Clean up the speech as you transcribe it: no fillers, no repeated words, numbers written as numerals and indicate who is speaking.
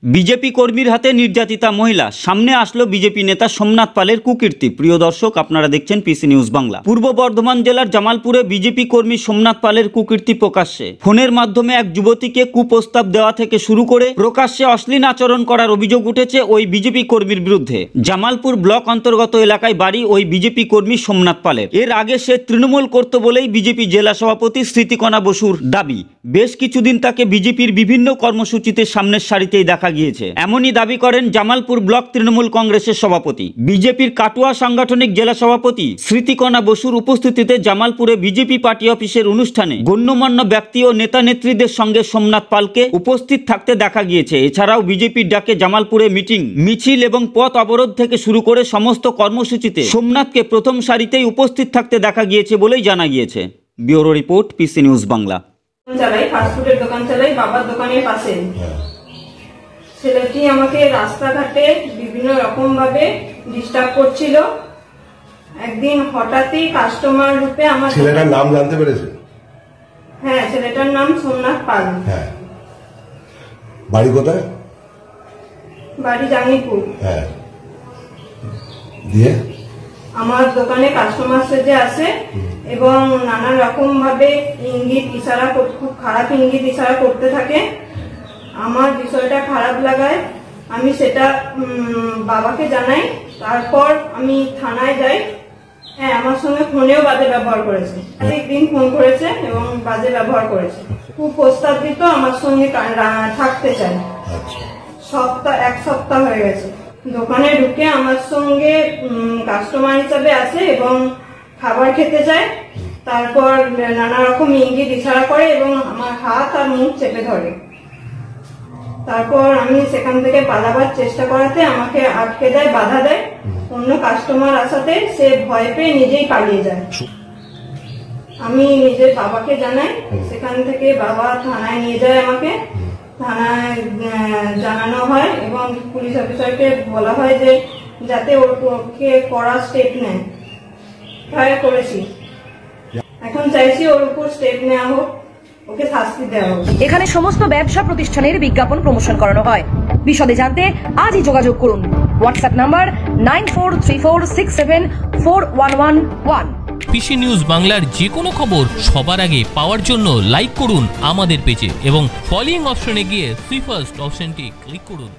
Speaker 1: BJP কর্মীর হাতে নির্যাতিতা মহিলা, সামনে আসলো বিজেপি নেতা সোমনাথ পালের কুকীর্তি। প্রিয় দর্শক, আপনারা দেখছেন পিসি নিউজ বাংলা। পূর্ব বর্ধমান জেলার জামালপুরে বিজেপি কর্মী সোমনাথ পালের কুকীর্তি প্রকাশ্যে। ফোনের মাধ্যমে এক যুবতীকে কুপ্রস্তাব দেওয়া থেকে শুরু করে প্রকাশ্যে অশ্লীল আচরণ করার অভিযোগ উঠেছে ওই বিজেপি কর্মীর বিরুদ্ধে। জামালপুর ব্লক অন্তর্গত এলাকায় বাড়ি ওই বিজেপি কর্মী সোমনাথ পালের। এর আগে সে তৃণমূল করত বলেই বিজেপি জেলা সভাপতি স্মৃতিকণা বসুর দাবি। বেশ কিছুদিন তাকে বিজেপির বিভিন্ন কর্মসূচিতে সামনের সারিতেই দেখা গিয়েছে, এমনই দাবি করেন জামালপুর ব্লক তৃণমূল কংগ্রেসের সভাপতি। বিজেপির কাটুয়া সাংগঠনিক জেলা সভাপতি স্মৃতিকণা বসুর উপস্থিতিতে জামালপুরে বিজেপি পার্টি অফিসের অনুষ্ঠানে গণ্যমান্য ব্যক্তি ও নেতা নেত্রীদের সঙ্গে সোমনাথ পালকে উপস্থিত থাকতে দেখা গিয়েছে। এছাড়াও বিজেপির ডাকে জামালপুরে মিটিং, মিছিল এবং পথ অবরোধ থেকে শুরু করে সমস্ত কর্মসূচিতে সোমনাথকে প্রথম সারিতেই উপস্থিত থাকতে দেখা গিয়েছে বলেই জানা গিয়েছে। Bureau report, PC news Bangla.
Speaker 2: চালাই, ফাস্টফুডের দোকান চালাই, বাবার দোকানের পাশে। ছেলেটি আমাকে রাস্তাঘাটে বিভিন্ন রকম ভাবে ডিস্টার্ব করছিল। একদিন হঠাৎই কাস্টমার রূপে আমার
Speaker 3: ছেলেটার নাম জানতে পেরেছে?
Speaker 2: হ্যাঁ, ছেলেটার নাম সোমনাথ পাল।
Speaker 3: হ্যাঁ। বাড়ি কোথায়?
Speaker 2: বাড়ি জাঙ্গিপুর।
Speaker 3: হ্যাঁ। দিয়ে
Speaker 2: আমার দোকানে কাস্টমার সেজে আসে এবং নানা রকম ভাবে ইঙ্গিত ইশারা, খুব খারাপ ইঙ্গিত ইশারা করতে থাকে। আমার বিষয়টা খারাপ লাগায় আমি সেটা বাবাকে জানাই। তারপর আমি থানায় যাই। হ্যাঁ, আমার সঙ্গে ফোনেও বাজে ব্যবহার করেছে। একদিন ফোন করেছে এবং বাজে ব্যবহার করেছে। খুব প্রস্তাব দিত আমার সঙ্গে থাকতে চাই। এক সপ্তাহ হয়ে গেছে। দোকানে ঢুকে আমার সঙ্গে কাস্টমার হিসাবে আসে এবং খাবার খেতে চায়। তারপর নানা রকম ইঙ্গিত ইশারা করে এবং আমার হাত আর মুখ চেপে ধরে। তারপর আমি সেখান থেকে পালাবার চেষ্টা করাতে আমাকে আটকে দেয়, বাধা দেয়। অন্য কাস্টমার আসাতে সে ভয় পেয়ে নিজেই পালিয়ে যায়। আমি নিজের বাবাকে জানাই। সেখান থেকে বাবা থানায় নিয়ে যায় আমাকে। থানায় জানানো হয় এবং পুলিশ অফিসারকে বলা হয় যে যাতে ওকে কড়া স্টেপ নেয়। তাই করেছি। এখন চাইছি ওর উপর স্টেপ নেওয়া হোক, ওকে শাস্তি দেওয়া হোক।
Speaker 4: এখানে সমস্ত ব্যবসা প্রতিষ্ঠানের বিজ্ঞাপন প্রমোশন করানো হয়। বিশদে জানতে আজই যোগাযোগ করুন। WhatsApp number 9434674111।
Speaker 5: পিসি নিউজ বাংলার যে কোনো খবর সবার আগে পাওয়ার জন্য লাইক করুন আমাদের পেজে এবং ফলোইং অপশনে গিয়ে সুই ফার্স্ট অপশনটি ক্লিক করুন।